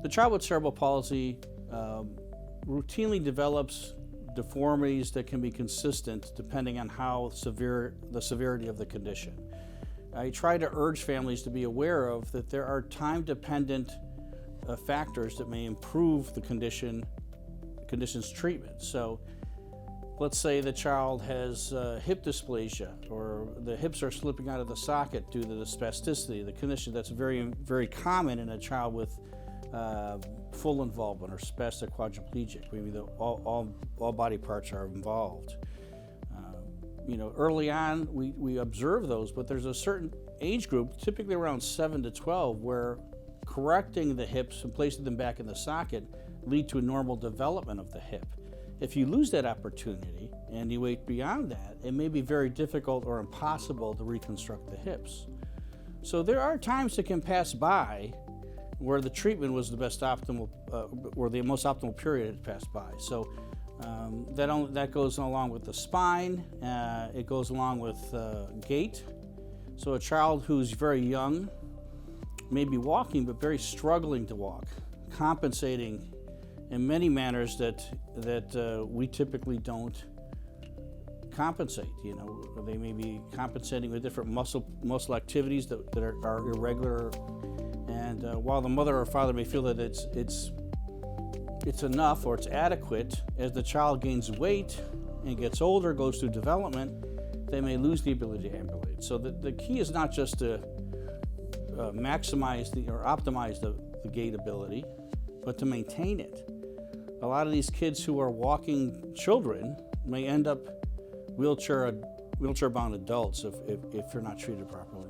The child with cerebral palsy routinely develops deformities that can be consistent depending on how severe the severity of the condition. I try to urge families to be aware of that there are time-dependent factors that may improve the condition's treatment. So let's say the child has hip dysplasia, or the hips are slipping out of the socket due to the spasticity, the condition that's very, very common in a child with full involvement or spastic quadriplegic. Maybe all body parts are involved. Early on we observe those, but there's a certain age group, typically around 7 to 12, where correcting the hips and placing them back in the socket lead to a normal development of the hip. If you lose that opportunity and you wait beyond that, it may be very difficult or impossible to reconstruct the hips. So there are times that can pass by where the treatment was the most optimal period had passed by. So that goes along with the spine. It goes along with gait. So a child who's very young may be walking but very struggling to walk, compensating in many manners that we typically don't compensate. They may be compensating with different muscle activities that are irregular. And while the mother or father may feel that it's enough or it's adequate, as the child gains weight and gets older, goes through development, they may lose the ability to ambulate. So the key is not just to maximize or optimize the gait ability, but to maintain it. A lot of these kids who are walking children may end up wheelchair-bound adults if they're not treated properly.